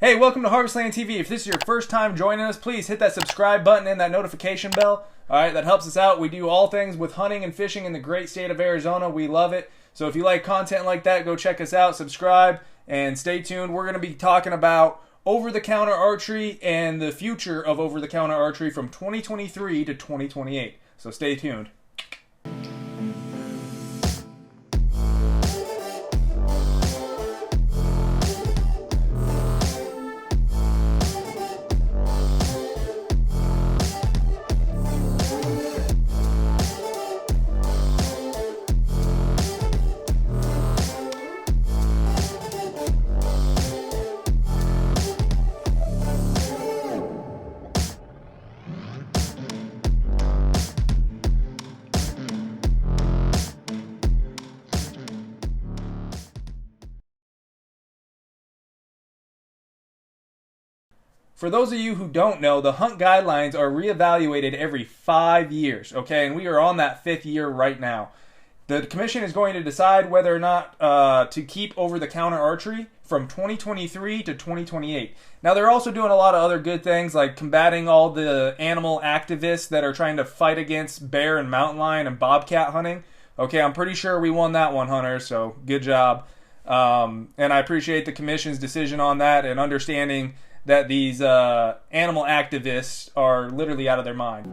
Hey, welcome to Harvestlandtv. If this is your first time joining us, please hit that subscribe button and that notification bell. Alright, that helps us out. We do all things with hunting and fishing in the great state of Arizona. We love it. So if you like content like that, go check us out, subscribe, and stay tuned. We're going to be talking about over-the-counter archery and the future of over-the-counter archery from 2023 to 2028. So stay tuned. For those of you who don't know, the hunt guidelines are reevaluated every 5 years, okay? And we are on that 5th year right now. The commission is going to decide whether or not to keep over-the-counter archery from 2023 to 2028. Now, they're also doing a lot of other good things, like combating all the animal activists that are trying to fight against bear and mountain lion and bobcat hunting. Okay, I'm pretty sure we won that one, Hunter, so good job. And I appreciate the commission's decision on that and understanding that these animal activists are literally out of their mind.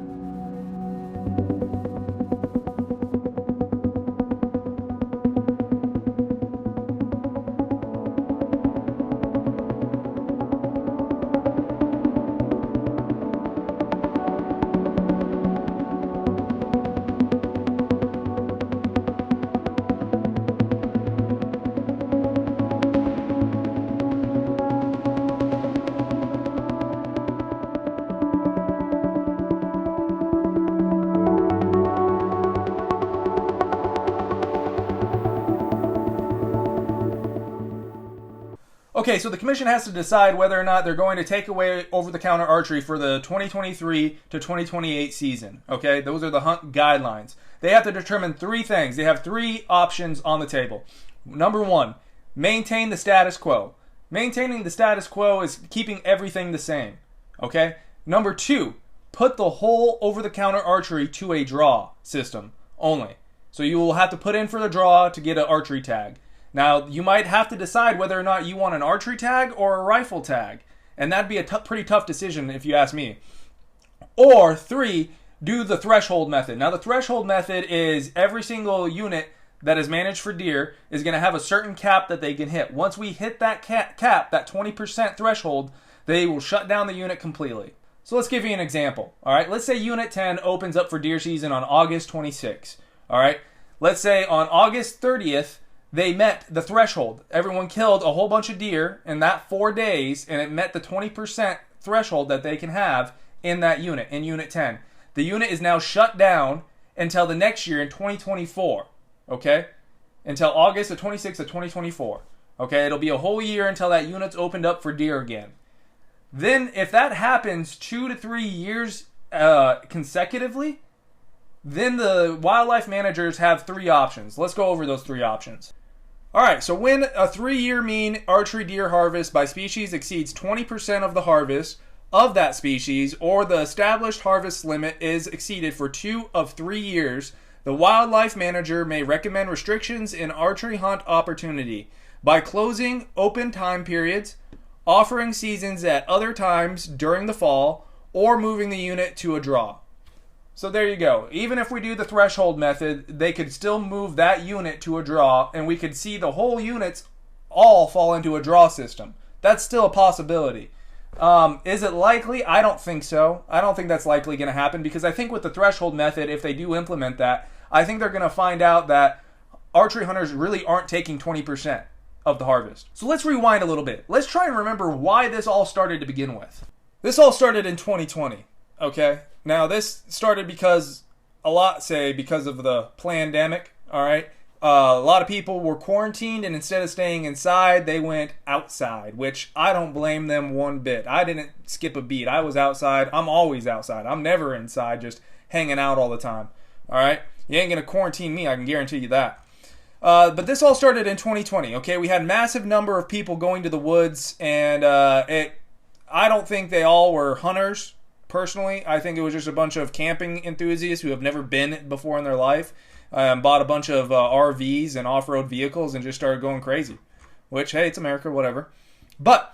Okay, so the commission has to decide whether or not they're going to take away over-the-counter archery for the 2023 to 2028 season. Okay, those are the hunt guidelines. They have to determine 3 things. They have 3 options on the table. Number 1, maintain the status quo. Maintaining the status quo is keeping everything the same. Okay? Number 2, put the whole over-the-counter archery to a draw system only. So you will have to put in for the draw to get an archery tag. Now, you might have to decide whether or not you want an archery tag or a rifle tag. And that'd be a pretty tough decision if you ask me. Or 3, do the threshold method. Now, the threshold method is every single unit that is managed for deer is going to have a certain cap that they can hit. Once we hit that cap, that 20% threshold, they will shut down the unit completely. So let's give you an example. All right, let's say Unit 10 opens up for deer season on August 26. All right, let's say on August 30th, they met the threshold. Everyone killed a whole bunch of deer in that 4 days, and it met the 20% threshold that they can have in that unit, in Unit 10. The unit is now shut down until the next year in 2024, okay? Until August the 26th of 2024, okay? It'll be a whole year until that unit's opened up for deer again. Then, if that happens 2 to 3 years consecutively, then the wildlife managers have 3 options. Let's go over those 3 options. Alright, so when a 3-year mean archery deer harvest by species exceeds 20% of the harvest of that species, or the established harvest limit is exceeded for 2 of 3 years, the wildlife manager may recommend restrictions in archery hunt opportunity by closing open time periods, offering seasons at other times during the fall, or moving the unit to a draw. So there you go. Even if we do the threshold method, they could still move that unit to a draw, and we could see the whole units all fall into a draw system. That's still a possibility. Is it likely? I don't think so. I don't think that's likely going to happen, because I think with the threshold method, if they do implement that, I think they're going to find out that archery hunters really aren't taking 20% of the harvest. So let's rewind a little bit. Let's try and remember why this all started to begin with. This all started in 2020, okay? Now, this started because because of the pandemic, all right? A lot of people were quarantined, and instead of staying inside, they went outside, which I don't blame them one bit. I didn't skip a beat. I was outside. I'm always outside. I'm never inside just hanging out all the time, all right? You ain't going to quarantine me, I can guarantee you that. But this all started in 2020. Okay, we had massive number of people going to the woods, and I don't think they all were hunters. Personally, I think it was just a bunch of camping enthusiasts who have never been before in their life, bought a bunch of RVs and off-road vehicles, and just started going crazy. Which, hey, it's America, whatever. But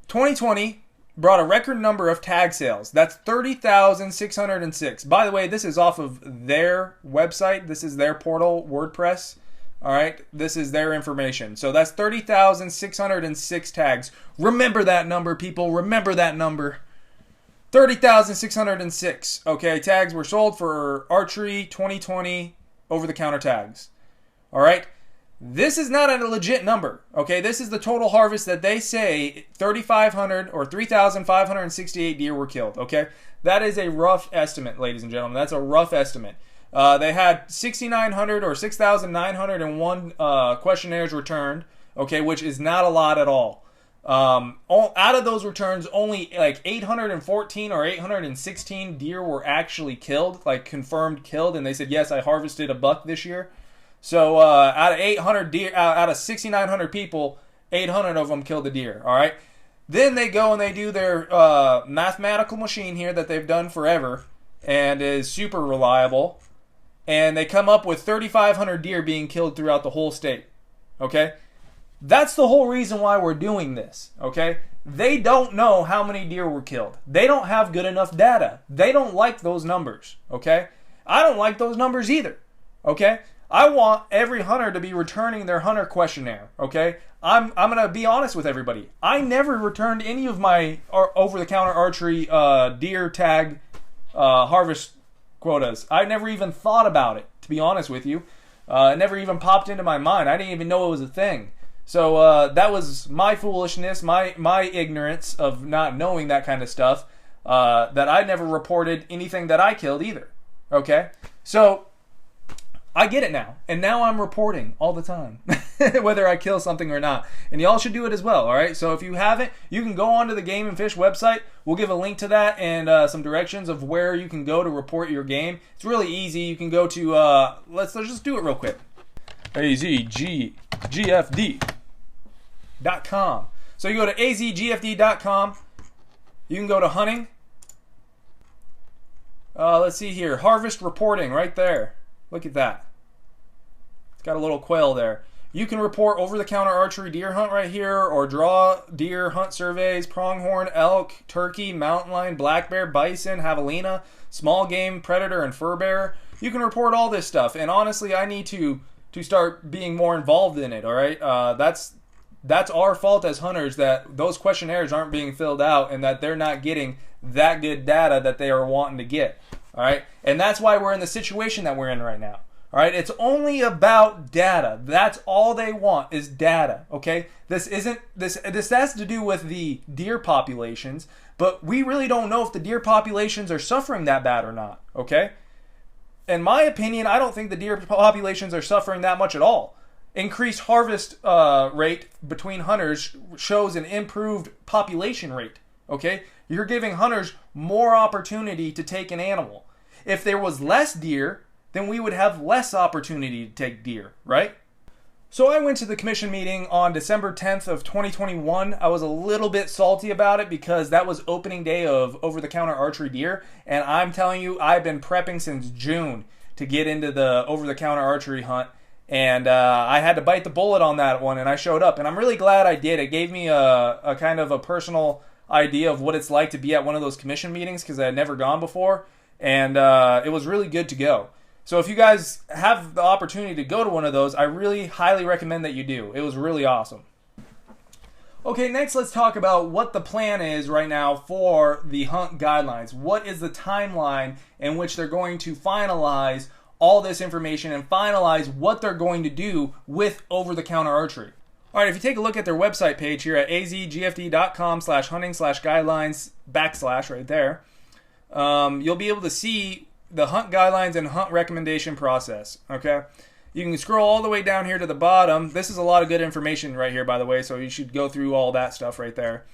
2020 brought a record number of tag sales. That's 30,606. By the way, this is off of their website. This is their portal, WordPress. All right, this is their information. So that's 30,606 tags. Remember that number, people. Remember that number. 30,606. Okay, tags were sold for archery 2020 over-the-counter tags. All right. This is not a legit number, okay? This is the total harvest that they say 3,500 or 3,568 deer were killed, okay? That is a rough estimate, ladies and gentlemen. That's a rough estimate. They had 6,900 or 6,901 questionnaires returned, okay, which is not a lot at all. Out of those returns, only like 814 or 816 deer were actually killed, like confirmed killed, and they said, yes, I harvested a buck this year. So out of 800 deer, out of 6,900 people, 800 of them killed a deer. All right. Then they go and they do their mathematical machine here that they've done forever and is super reliable, and they come up with 3,500 deer being killed throughout the whole state. Okay, that's the whole reason why we're doing this. Okay, they don't know how many deer were killed. They don't have good enough data. They don't like those numbers. Okay, I don't like those numbers either. Okay. I want every hunter to be returning their hunter questionnaire, okay? I'm going to be honest with everybody. I never returned any of my over-the-counter archery deer tag harvest quotas. I never even thought about it, to be honest with you. It never even popped into my mind. I didn't even know it was a thing. So that was my foolishness, my ignorance of not knowing that kind of stuff, that I never reported anything that I killed either, okay? So I get it now, and now I'm reporting all the time, whether I kill something or not. And y'all should do it as well, all right? So if you haven't, you can go onto the Game and Fish website. We'll give a link to that and some directions of where you can go to report your game. It's really easy. You can go to, let's just do it real quick. azgfd.com. So you go to azgfd.com. You can go to hunting. Let's see here. Harvest reporting right there. Look at that. It's got a little quail there. You can report over-the-counter archery deer hunt right here, or draw deer hunt surveys, pronghorn, elk, turkey, mountain lion, black bear, bison, javelina, small game, predator, and fur bearer. You can report all this stuff, and honestly, I need to start being more involved in it, all right? That's our fault as hunters that those questionnaires aren't being filled out and that they're not getting that good data that they are wanting to get. All right, and that's why we're in the situation that we're in right now. All right, it's only about data. That's all they want is data. Okay, this has to do with the deer populations, but we really don't know if the deer populations are suffering that bad or not. Okay, in my opinion, I don't think the deer populations are suffering that much at all. Increased harvest rate between hunters shows an improved population rate. Okay, you're giving hunters more opportunity to take an animal. If there was less deer, then we would have less opportunity to take deer, right? So I went to the commission meeting on December 10th of 2021. I was a little bit salty about it because that was opening day of over-the-counter archery deer, and I'm telling you, I've been prepping since June to get into the over-the-counter archery hunt, and I had to bite the bullet on that one, and I showed up, and I'm really glad I did. It gave me a kind of a personal idea of what it's like to be at one of those commission meetings because I had never gone before, and it was really good to go. So if you guys have the opportunity to go to one of those, I really highly recommend that you do. It was really awesome. Okay, next let's talk about what the plan is right now for the hunt guidelines. What is the timeline in which they're going to finalize all this information and finalize what they're going to do with over-the-counter archery? All right, if you take a look at their website page here at azgfd.com/hunting/guidelines / right there, you'll be able to see the hunt guidelines and hunt recommendation process, okay? You can scroll all the way down here to the bottom. This is a lot of good information right here, by the way, so you should go through all that stuff right there.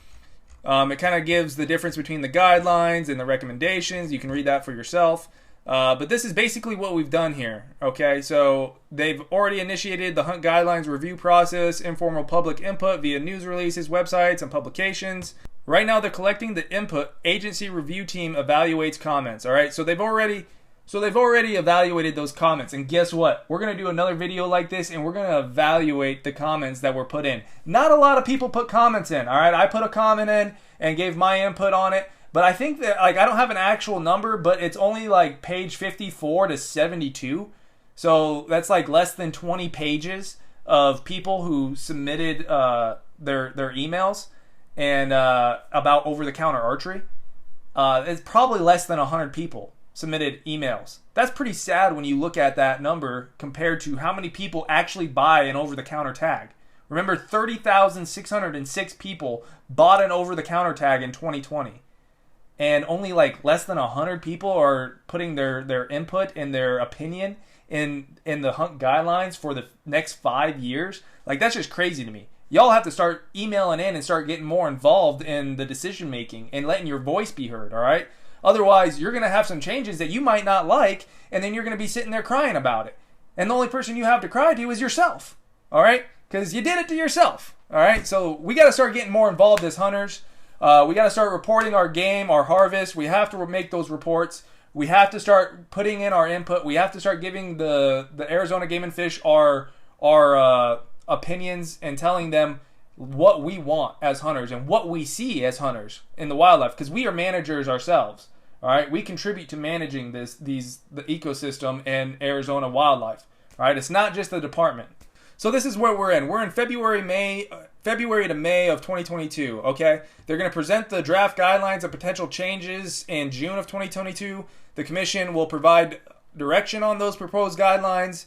It kind of gives the difference between the guidelines and the recommendations. You can read that for yourself. But this is basically what we've done here. Okay, so they've already initiated the hunt guidelines review process, informal public input via news releases, websites, and publications. Right now, they're collecting the input. Agency review team evaluates comments. All right, so they've already evaluated those comments. And guess what? We're gonna do another video like this, and we're gonna evaluate the comments that were put in. Not a lot of people put comments in. All right, I put a comment in and gave my input on it. But I think that, like, I don't have an actual number, but it's only like page 54 to 72. So that's like less than 20 pages of people who submitted their emails and about over-the-counter archery. It's probably less than 100 people submitted emails. That's pretty sad when you look at that number compared to how many people actually buy an over-the-counter tag. Remember, 30,606 people bought an over-the-counter tag in 2020. And only like less than 100 people are putting their input and their opinion in the hunt guidelines for the next 5 years. Like, that's just crazy to me. Y'all have to start emailing in and start getting more involved in the decision making and letting your voice be heard, all right? Otherwise, you're going to have some changes that you might not like, and then you're going to be sitting there crying about it. And the only person you have to cry to is yourself, all right? Because you did it to yourself, all right? So we got to start getting more involved as hunters. We got to start reporting our game, our harvest. We have to make those reports. We have to start putting in our input. We have to start giving the Arizona Game and Fish our opinions and telling them what we want as hunters and what we see as hunters in the wildlife, because we are managers ourselves. All right, we contribute to managing the ecosystem and Arizona wildlife. All right, it's not just the department. So this is where we're in. We're in February to May of 2022, okay? They're going to present the draft guidelines of potential changes in June of 2022. The commission will provide direction on those proposed guidelines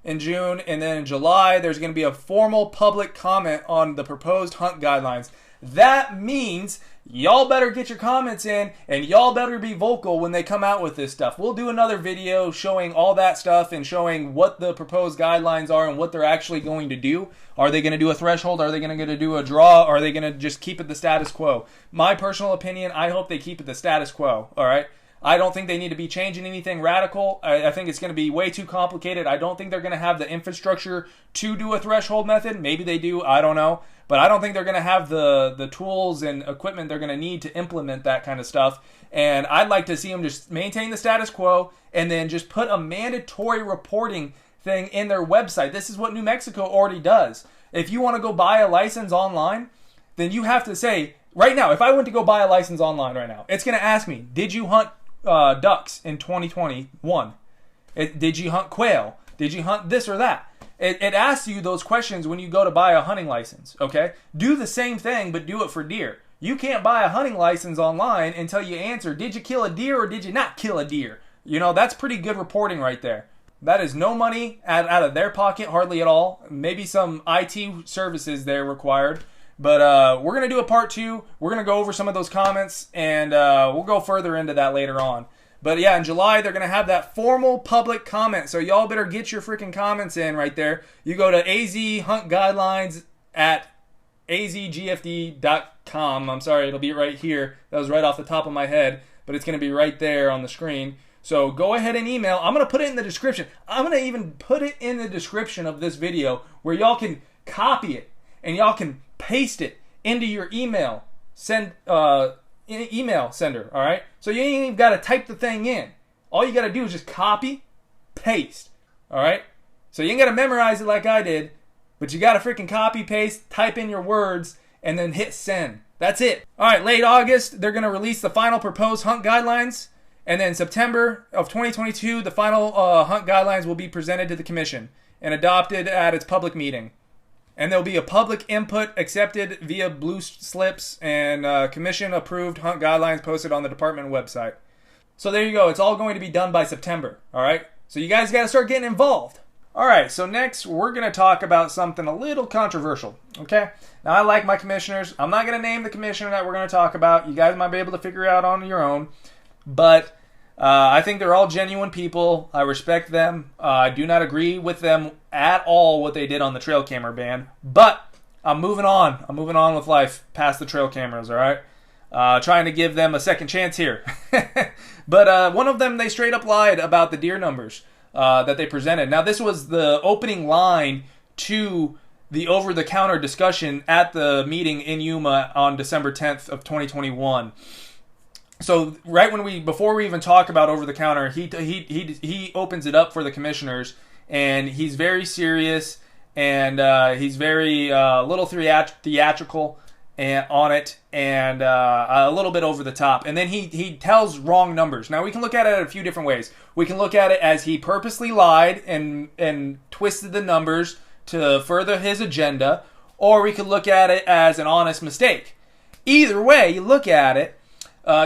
in June, and then in July, there's going to be a formal public comment on the proposed hunt guidelines. That means y'all better get your comments in, and y'all better be vocal when they come out with this stuff. We'll do another video showing all that stuff and showing what the proposed guidelines are and what they're actually going to do. Are they going to do a threshold? Are they going to do a draw? Are they going to just keep it the status quo? My personal opinion, I hope they keep it the status quo, all right? I don't think they need to be changing anything radical. I think it's going to be way too complicated. I don't think they're going to have the infrastructure to do a threshold method. Maybe they do. I don't know. But I don't think they're going to have the tools and equipment they're going to need to implement that kind of stuff. And I'd like to see them just maintain the status quo and then just put a mandatory reporting thing in their website. This is what New Mexico already does. If you want to go buy a license online, then you have to say, right now, if I went to go buy a license online right now, it's going to ask me, did you hunt ducks in 2021? Did you hunt quail? Did you hunt this or that? It asks you those questions when you go to buy a hunting license, okay? Do the same thing, but do it for deer. You can't buy a hunting license online until you answer, did you kill a deer or did you not kill a deer? You know, that's pretty good reporting right there. That is no money out of their pocket, hardly at all. Maybe some IT services there required. But we're going to do a part 2. We're going to go over some of those comments, and we'll go further into that later on. But yeah, in July, they're going to have that formal public comment. So y'all better get your freaking comments in right there. You go to AZ Hunt Guidelines at azgfd.com. I'm sorry, it'll be right here. That was right off the top of my head, but it's going to be right there on the screen. So go ahead and email. I'm going to put it in the description. I'm going to even put it in the description of this video where y'all can copy it and y'all can paste it into your email email sender, all right? So you ain't even got to type the thing in. All you got to do is just copy, paste, all right? So you ain't got to memorize it like I did, but you got to freaking copy, paste, type in your words, and then hit send. That's it. All right, late August, they're going to release the final proposed hunt guidelines, and then September of 2022, the final hunt guidelines will be presented to the commission and adopted at its public meeting. And there'll be a public input accepted via blue slips and commission-approved hunt guidelines posted on the department website. So there you go. It's all going to be done by September, all right? So you guys got to start getting involved. All right, so next we're going to talk about something a little controversial, okay? Now, I like my commissioners. I'm not going to name the commissioner that we're going to talk about. You guys might be able to figure it out on your own. But I think they're all genuine people. I respect them. I do not agree with them at all what they did on the trail camera ban. But I'm moving on. I'm moving on with life past the trail cameras, all right? trying to give them a second chance here. But one of them, they straight up lied about the deer numbers that they presented. Now, this was the opening line to the over-the-counter discussion at the meeting in Yuma on December 10th of 2021. So right before we even talk about over-the-counter, he opens it up for the commissioners, and he's very serious, and he's very little theatrical on it, and a little bit over the top. And then he tells wrong numbers. Now, we can look at it a few different ways. We can look at it as he purposely lied and twisted the numbers to further his agenda, or we could look at it as an honest mistake. Either way you look at it,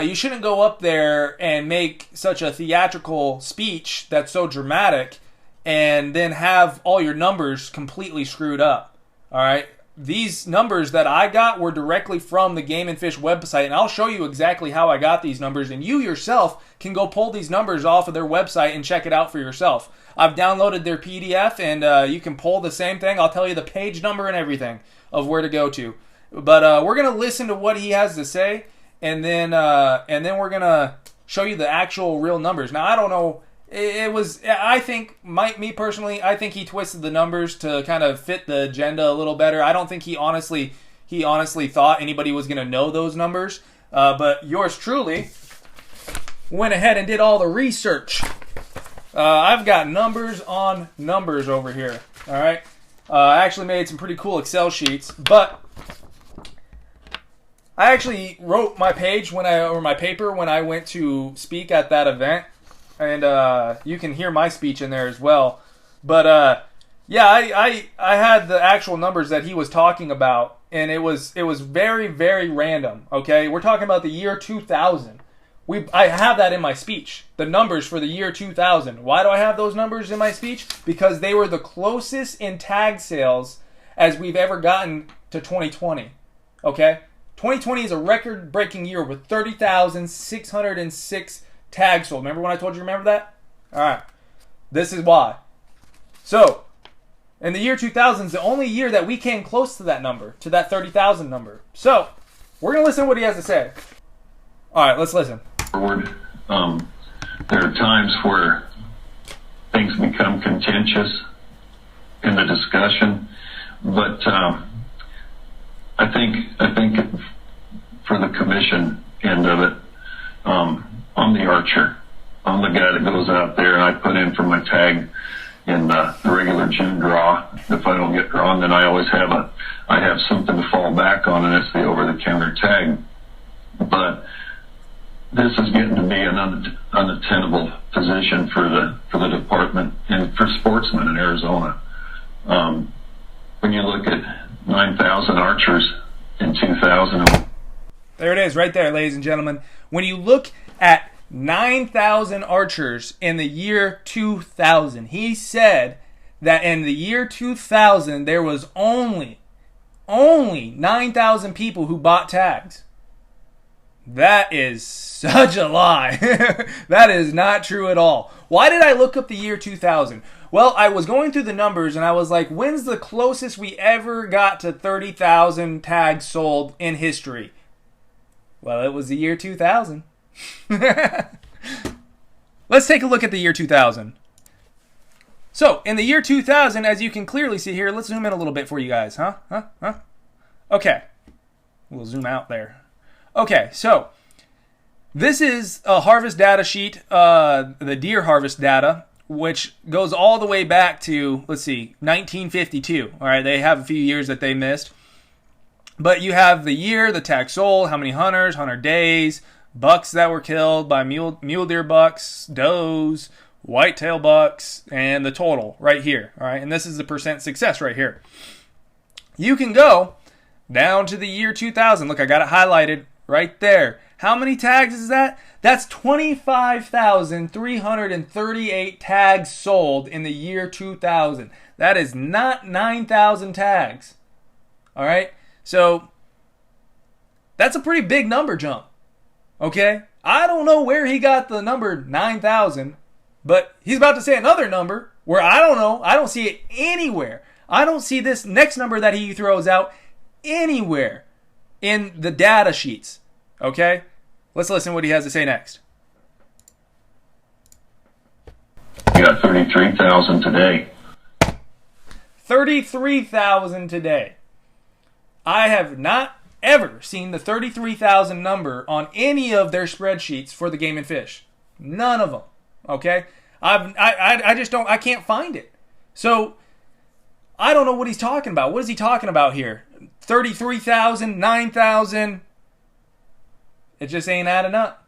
you shouldn't go up there and make such a theatrical speech that's so dramatic and then have all your numbers completely screwed up. All right? These numbers that I got were directly from the Game and Fish website, and I'll show you exactly how I got these numbers, and you yourself can go pull these numbers off of their website and check it out for yourself. I've downloaded their PDF, and you can pull the same thing. I'll tell you the page number and everything of where to go to. But we're going to listen to what he has to say, and then we're going to show you the actual real numbers. Now, I don't know. I think he twisted the numbers to kind of fit the agenda a little better. I don't think he honestly thought anybody was going to know those numbers. But yours truly went ahead and did all the research. I've got numbers on numbers over here. All right. I actually made some pretty cool Excel sheets, but I actually wrote my paper when I went to speak at that event. And you can hear my speech in there as well. But I had the actual numbers that he was talking about, and it was very, very random. Okay, we're talking about the year 2000. I have that in my speech. The numbers for the year 2000. Why do I have those numbers in my speech? Because they were the closest in tag sales as we've ever gotten to 2020. Okay, 2020 is a record-breaking year with 30,606 tags sold. Remember when I told you, remember that? All right. This is why. So, in the year 2000 is the only year that we came close to that number, to that 30,000 number. So, we're going to listen to what he has to say. All right, let's listen. Forward. There are times where things become contentious in the discussion, but I think for the commission end of it, I'm the archer. I'm the guy that goes out there, and I put in for my tag in the regular June draw. If I don't get drawn, then I always have something to fall back on, and it's the over-the-counter tag. But this is getting to be an unattainable position for the department and for sportsmen in Arizona. When you look at 9,000 archers in 2000. There it is, right there, ladies and gentlemen. When you look at 9,000 archers in the year 2000, he said that in the year 2000 there was only 9,000 people who bought tags. That is such a lie. That is not true at all. Why did I look up the year 2000? Well, I was going through the numbers and I was like, when's the closest we ever got to 30,000 tags sold in history? Well, it was the year 2000. Let's take a look at the year 2000. So, in the year 2000, as you can clearly see here, let's zoom in a little bit for you guys. Huh? Okay. We'll zoom out there. Okay, so this is a harvest data sheet, the deer harvest data, which goes all the way back to, let's see, 1952. All right, they have a few years that they missed. But you have the year, the tag sold, how many hunters, hunter days, bucks that were killed by mule deer bucks, does, whitetail bucks, and the total right here. All right, and this is the percent success right here. You can go down to the year 2000. Look, I got it highlighted right there. How many tags is that? That's 25,338 tags sold in the year 2000. That is not 9,000 tags. All right? So, that's a pretty big number jump. Okay? I don't know where he got the number 9,000, but he's about to say another number where I don't know. I don't see it anywhere. I don't see this next number that he throws out anywhere in the data sheets. Okay? Let's listen to what he has to say next. We got 33,000 today. 33,000 today. I have not ever seen the 33,000 number on any of their spreadsheets for the Game and Fish. None of them. Okay? I just don't, I can't find it. So, I don't know what he's talking about. What is he talking about here? 33,000, 9,000. It just ain't adding up.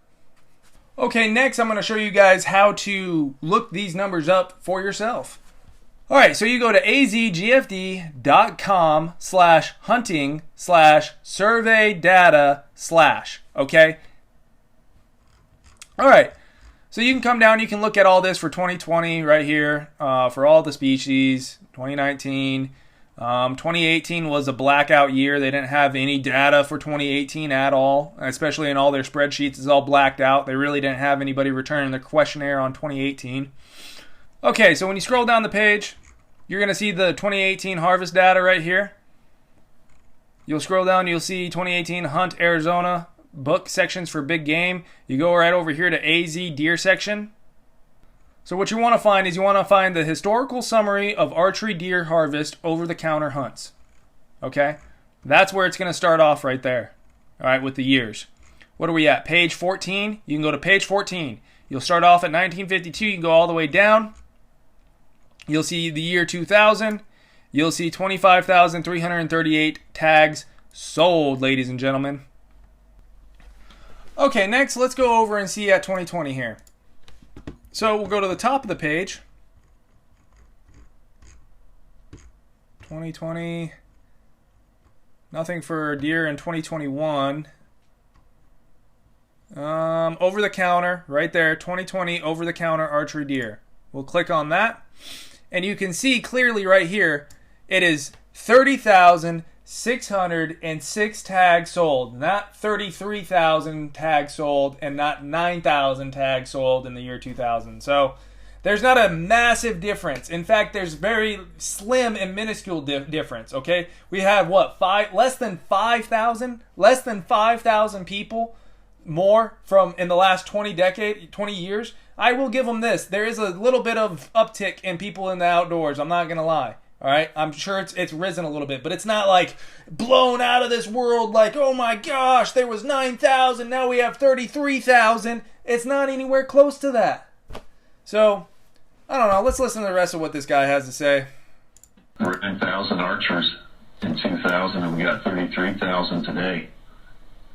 Okay, next I'm going to show you guys how to look these numbers up for yourself. All right, so you go to azgfd.com/hunting/survey-data/, okay? All right, so you can come down, you can look at all this for 2020 right here, for all the species, 2019. 2018 was a blackout year. They didn't have any data for 2018 at all, especially in all their spreadsheets. It's all blacked out. They really didn't have anybody returning their questionnaire on 2018. Okay, so when you scroll down the page, you're going to see the 2018 harvest data right here. You'll scroll down, you'll see 2018 Hunt Arizona book sections for big game. You go right over here to AZ deer section. So what you want to find is you want to find the historical summary of archery deer harvest over-the-counter hunts. Okay? That's where it's going to start off right there. All right, with the years. What are we at? Page 14? You can go to page 14. You'll start off at 1952. You can go all the way down. You'll see the year 2000. You'll see 25,338 tags sold, ladies and gentlemen. Okay, next, let's go over and see at 2020 here. So we'll go to the top of the page. 2020. Nothing for deer in 2021. Over the counter, right there, 2020 over the counter archery deer. We'll click on that. And you can see clearly right here, it is 30,606 tags sold, not 33,000 tags sold, and not 9,000 tags sold in the year 2000. So there's not a massive difference. In fact, there's very slim and minuscule difference. Okay, we have what, less than 5,000 people more from in the last 20 years. I will give them this. There is a little bit of uptick in people in the outdoors. I'm not going to lie. All right, I'm sure it's risen a little bit, but it's not like blown out of this world like, oh my gosh, there was 9,000, now we have 33,000. It's not anywhere close to that. So, I don't know. Let's listen to the rest of what this guy has to say. There were 10,000 archers in 2000, and we got 33,000 today.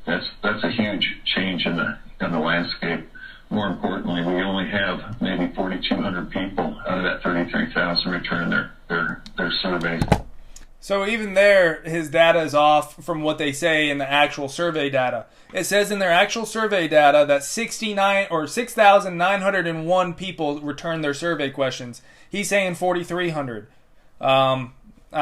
That's a huge change in the landscape. More importantly, we only have maybe 4,200 people out of that 33,000 return their surveys. So even there, his data is off from what they say in the actual survey data. It says in their actual survey data that 6,901 people returned their survey questions. He's saying 4,300. I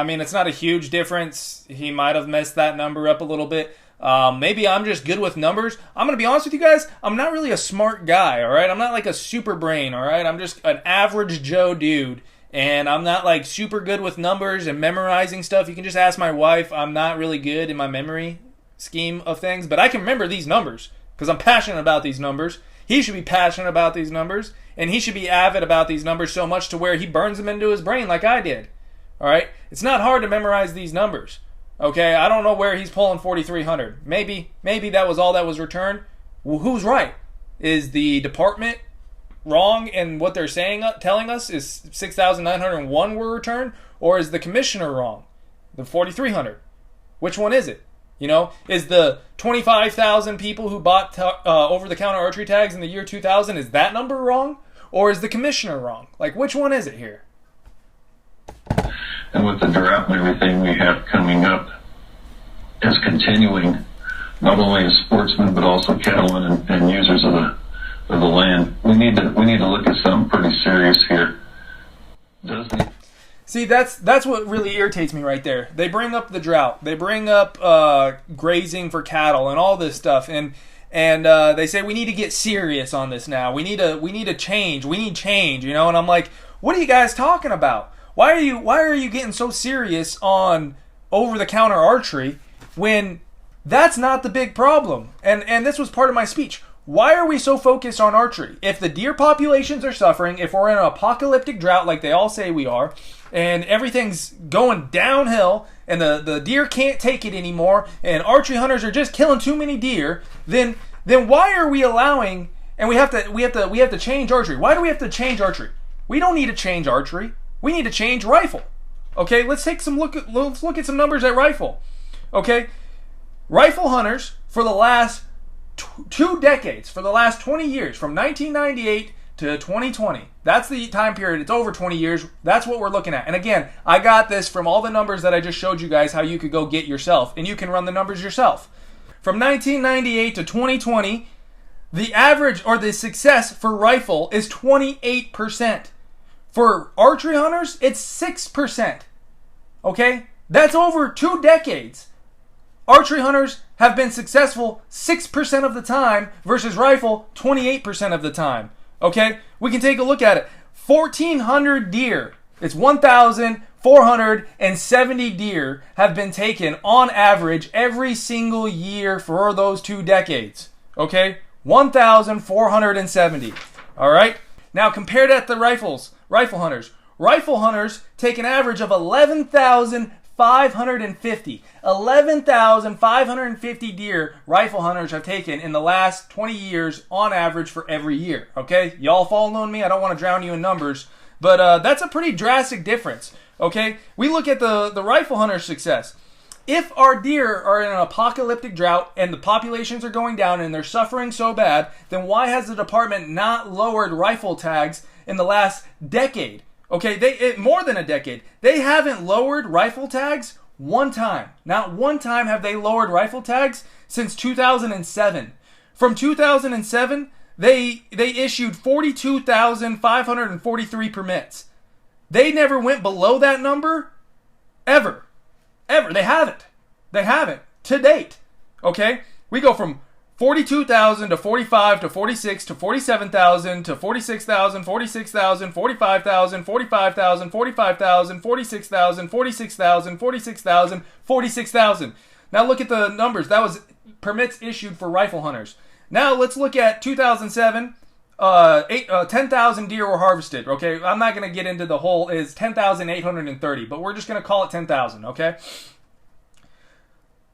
mean, it's not a huge difference. He might have messed that number up a little bit. Maybe I'm just good with numbers. I'm going to be honest with you guys. I'm not really a smart guy, all right? I'm not like a super brain, all right? I'm just an average Joe dude, and I'm not like super good with numbers and memorizing stuff. You can just ask my wife. I'm not really good in my memory scheme of things, but I can remember these numbers because I'm passionate about these numbers. He should be passionate about these numbers, and he should be avid about these numbers so much to where he burns them into his brain like I did, all right? It's not hard to memorize these numbers. Okay, I don't know where he's pulling 4,300. Maybe that was all that was returned. Well, who's right? Is the department wrong in what they're saying, telling us is 6,901 were returned, or is the commissioner wrong? The 4,300. Which one is it? You know, is the 25,000 people who bought over-the-counter archery tags in the year 2000, is that number wrong, or is the commissioner wrong? Like, which one is it here? And with the drought and everything we have coming up as continuing, not only as sportsmen but also cattlemen and users of the land, we need to look at something pretty serious here. See, that's what really irritates me right there. They bring up the drought, they bring up grazing for cattle and all this stuff, and they say we need to get serious on this now. We need change. We need change, you know. And I'm like, what are you guys talking about? Why are you getting so serious on over-the-counter archery when That's not the big problem. And this was part of my speech. Why are we so focused on archery? If the deer populations are suffering, if we're in an apocalyptic drought like they all say we are, and everything's going downhill, and the deer can't take it anymore, and archery hunters are just killing too many deer, then why are we allowing? And we have to change archery. Why do we have to change archery? We don't need to change archery. We need to change rifle. Okay, let's look at some numbers at rifle. Okay, rifle hunters for the last 2 decades, for the last 20 years, from 1998 to 2020. That's the time period. It's over 20 years. That's what we're looking at. And again, I got this from all the numbers that I just showed you guys how you could go get yourself, and you can run the numbers yourself. From 1998 to 2020, the average or the success for rifle is 28%. For archery hunters, it's 6%. Okay? That's over 2 decades. Archery hunters have been successful 6% of the time versus rifle 28% of the time. Okay? We can take a look at it. 1,400 deer. It's 1,470 deer have been taken on average every single year for those 2 decades. Okay? 1,470. All right? Now compare that to rifle hunters. Rifle hunters take an average of 11,550. 11,550 deer rifle hunters have taken in the last 20 years on average for every year. Okay? Y'all following me? I don't want to drown you in numbers, but that's a pretty drastic difference. Okay? We look at the rifle hunter's success. If our deer are in an apocalyptic drought and the populations are going down and they're suffering so bad, then why has the department not lowered rifle tags in the last decade? Okay, more than a decade. They haven't lowered rifle tags one time. Not one time have they lowered rifle tags since 2007. From 2007, they issued 42,543 permits. They never went below that number, ever. They haven't to date. Okay, we go from 42,000 to 45 to 46 to 47,000 to 46,000, 46,000, 45,000, 45,000, 45,000, 46,000, 46,000, 46,000, 46,000. Now look at the numbers. That was permits issued for rifle hunters. Now let's look at 2007. 10,000 deer were harvested. Okay, I'm not going to get into the whole is 10,830, but we're just going to call it 10,000. Okay.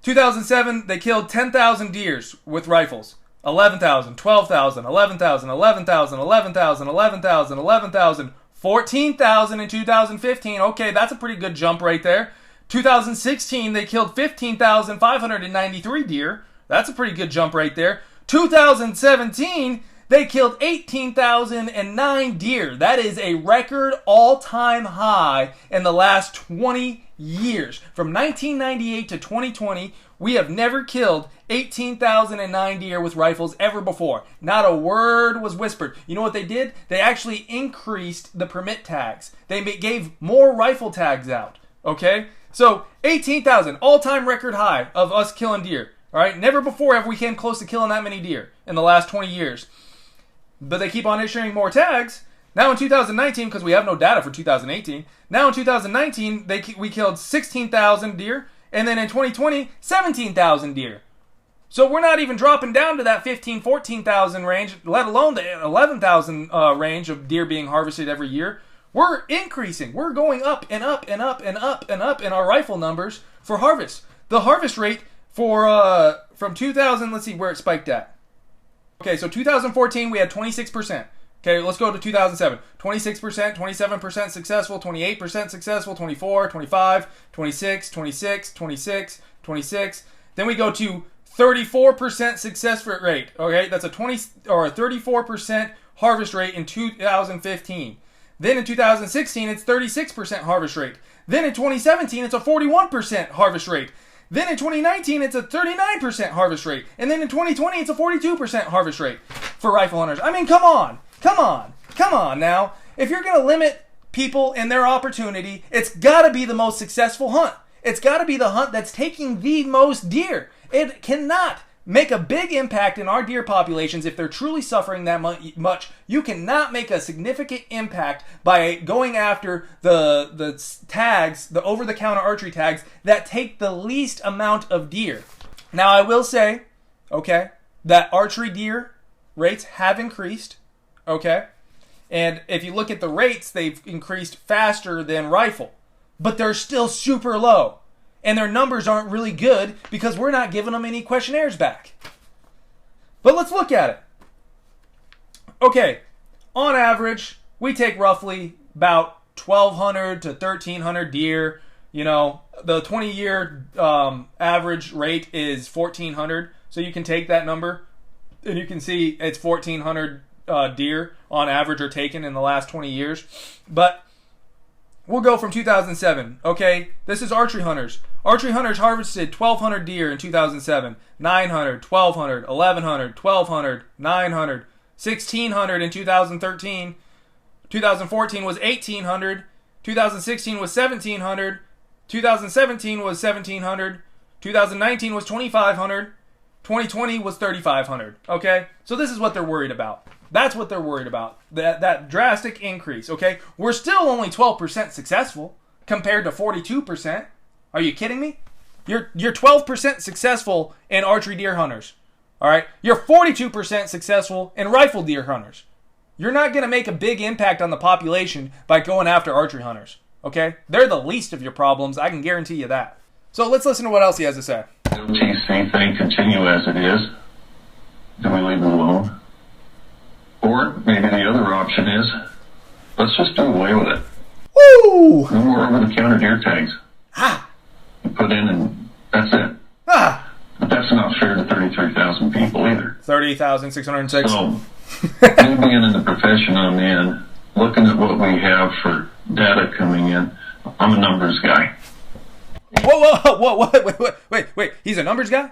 2007, they killed 10,000 deers with rifles. 11,000, 12,000, 11,000, 11,000, 11,000, 11,000, 11,000, 14,000 in 2015. Okay, that's a pretty good jump right there. 2016, they killed 15,593 deer. That's a pretty good jump right there. 2017, they killed 18,009 deer. That is a record all-time high in the last 20 years. From 1998 to 2020, we have never killed 18,009 deer with rifles ever before. Not a word was whispered. You know what they did? They actually increased the permit tags. They gave more rifle tags out. Okay? So 18,000, all-time record high of us killing deer. All right? Never before have we came close to killing that many deer in the last 20 years. But they keep on issuing more tags. Now in 2019, because we have no data for 2018, now in 2019, we killed 16,000 deer, and then in 2020, 17,000 deer. So we're not even dropping down to that 15,000, 14,000 range, let alone the 11,000 range of deer being harvested every year. We're increasing. We're going up and up and up and up and up in our rifle numbers for harvest. The harvest rate for from 2000, let's see where it spiked at. Okay, so 2014, we had 26%. Okay, let's go to 2007. 26%, 27% successful, 28% successful, 24, 25, 26, 26, 26, 26. Then we go to 34% success rate. Okay, that's a 34% harvest rate in 2015. Then in 2016, it's 36% harvest rate. Then in 2017, it's a 41% harvest rate. Then in 2019, it's a 39% harvest rate. And then in 2020, it's a 42% harvest rate for rifle hunters. I mean, come on now. If you're going to limit people in their opportunity, it's got to be the most successful hunt. It's got to be the hunt that's taking the most deer. It cannot make a big impact in our deer populations if they're truly suffering that much. You cannot make a significant impact by going after the tags, the over-the-counter archery tags that take the least amount of deer. Now, I will say, okay, that archery deer rates have increased, okay? And if you look at the rates, they've increased faster than rifle. But they're still super low. And their numbers aren't really good because we're not giving them any questionnaires back. But let's look at it. Okay, on average, we take roughly about 1,200 to 1,300 deer. You know, the 20-year average rate is 1,400. So you can take that number and you can see it's 1,400 deer on average are taken in the last 20 years. But we'll go from 2007. Okay, this is archery hunters. Archery hunters harvested 1,200 deer in 2007, 900, 1,200, 1,100, 1,200, 900, 1,600 in 2013. 2014 was 1,800. 2016 was 1,700. 2017 was 1,700. 2019 was 2,500. 2020 was 3,500. Okay, so this is what they're worried about. That's what they're worried about. That drastic increase. Okay, we're still only 12% successful compared to 42%. Are you kidding me? You're 12% successful in archery deer hunters. All right, you're 42% successful in rifle deer hunters. You're not going to make a big impact on the population by going after archery hunters. Okay, they're the least of your problems. I can guarantee you that. So let's listen to what else he has to say. OTC thing continue as it is. Do we leave it alone? Or maybe the other option is, let's just do away with it. Woo! No more over-the-counter deer tags. Ah! You put in and that's it. Ah! But that's not fair to 33,000 people either. 30,606. So, me being in the profession I'm in, looking at what we have for data coming in, I'm a numbers guy. Whoa, wait. He's a numbers guy?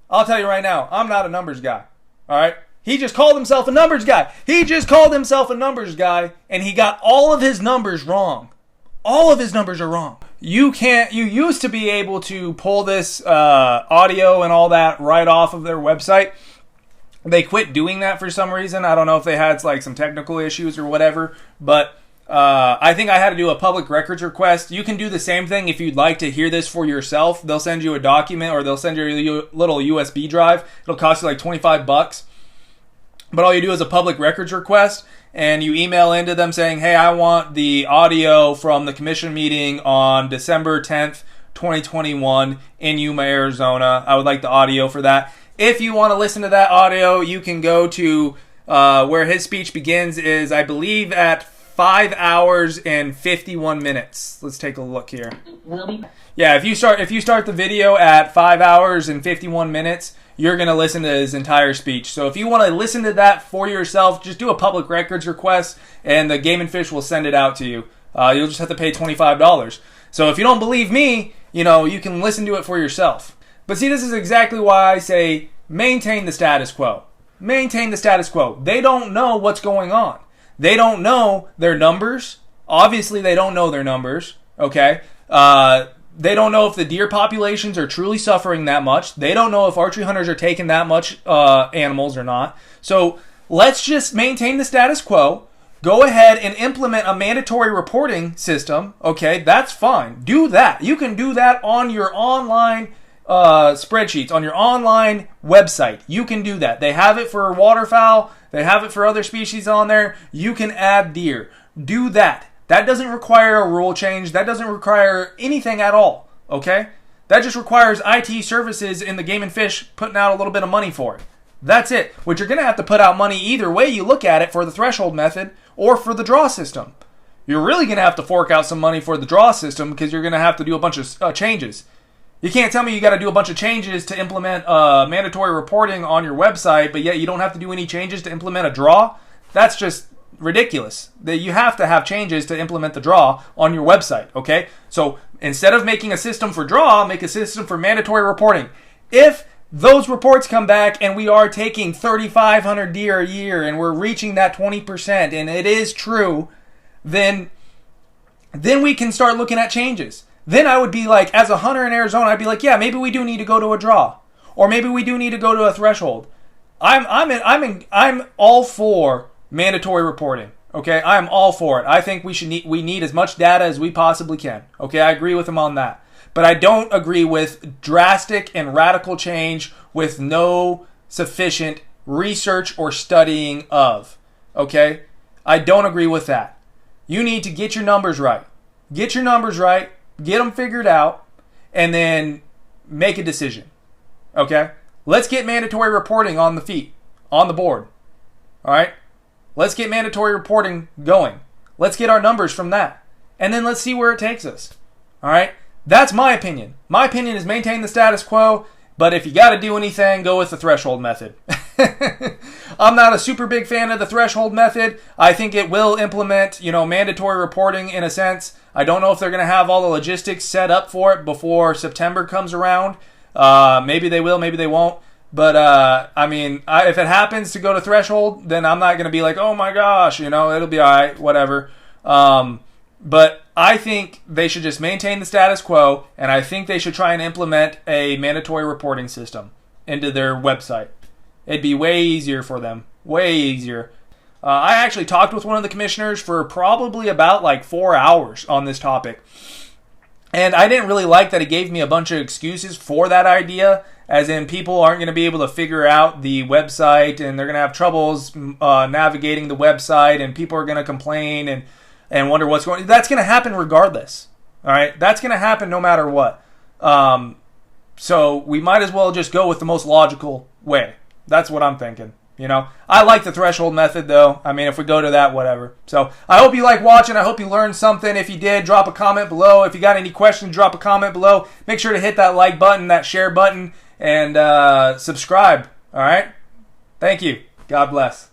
I'll tell you right now, I'm not a numbers guy. All right? He just called himself a numbers guy. And he got all of his numbers wrong. All of his numbers are wrong. You used to be able to pull this audio and all that right off of their website. They quit doing that for some reason. I don't know if they had like some technical issues or whatever, but I think I had to do a public records request. You can do the same thing if you'd like to hear this for yourself. They'll send you a document or they'll send you a little USB drive. It'll cost you like $25. But all you do is a public records request, and you email into them saying, hey, I want the audio from the commission meeting on December 10th, 2021 in Yuma, Arizona. I would like the audio for that. If you want to listen to that audio, you can go to where his speech begins is, I believe, at 5 hours and 51 minutes. Let's take a look here. Yeah, if you start the video at 5 hours and 51 minutes, you're going to listen to his entire speech. So if you want to listen to that for yourself, just do a public records request, and the Game & Fish will send it out to you. You'll just have to pay $25. So if you don't believe me, you can listen to it for yourself. But see, this is exactly why I say maintain the status quo. Maintain the status quo. They don't know what's going on. They don't know their numbers. Obviously, they don't know their numbers, okay? They don't know if the deer populations are truly suffering that much. They don't know if archery hunters are taking that much animals or not. So let's just maintain the status quo. Go ahead and implement a mandatory reporting system. Okay, that's fine. Do that. You can do that on your online spreadsheets, on your online website. You can do that. They have it for waterfowl. They have it for other species on there. You can add deer. Do that. That doesn't require a rule change. That doesn't require anything at all, okay? That just requires IT services in the Game & Fish putting out a little bit of money for it. That's it. Which you're going to have to put out money either way you look at it for the threshold method or for the draw system. You're really going to have to fork out some money for the draw system because you're going to have to do a bunch of changes. You can't tell me you got to do a bunch of changes to implement mandatory reporting on your website, but yet you don't have to do any changes to implement a draw. That's just ridiculous. That you have to have changes to implement the draw on your website, okay? So instead of making a system for draw, make a system for mandatory reporting. If those reports come back and we are taking 3,500 deer a year and we're reaching that 20% and it is true, then we can start looking at changes. Then I would be like, as a hunter in Arizona, I'd be like, yeah, maybe we do need to go to a draw, or maybe we do need to go to a threshold. I'm all for mandatory reporting. Okay, I'm all for it. I think we need as much data as we possibly can. Okay, I agree with him on that. But I don't agree with drastic and radical change with no sufficient research or studying of. Okay? I don't agree with that. You need to get your numbers right. Get your numbers right, get them figured out, and then make a decision. Okay? Let's get mandatory reporting on the board. All right? Let's get mandatory reporting going. Let's get our numbers from that. And then let's see where it takes us. All right? That's my opinion. My opinion is maintain the status quo, but if you got to do anything, go with the threshold method. I'm not a super big fan of the threshold method. I think it will implement, mandatory reporting in a sense. I don't know if they're going to have all the logistics set up for it before September comes around. Maybe they will, maybe they won't. But, if it happens to go to threshold, then I'm not going to be like, oh my gosh, it'll be all right, whatever. But I think they should just maintain the status quo, and I think they should try and implement a mandatory reporting system into their website. It'd be way easier for them. Way easier. I actually talked with one of the commissioners for probably about 4 hours on this topic. And I didn't really like that he gave me a bunch of excuses for that idea, as in people aren't going to be able to figure out the website, and they're going to have troubles navigating the website, and people are going to complain and wonder what's going on. That's going to happen regardless. All right? That's going to happen no matter what. So we might as well just go with the most logical way. That's what I'm thinking. I like the threshold method, though. If we go to that, whatever. So I hope you like watching. I hope you learned something. If you did, drop a comment below. If you got any questions, drop a comment below. Make sure to hit that like button, that share button, and subscribe. All right? Thank you. God bless.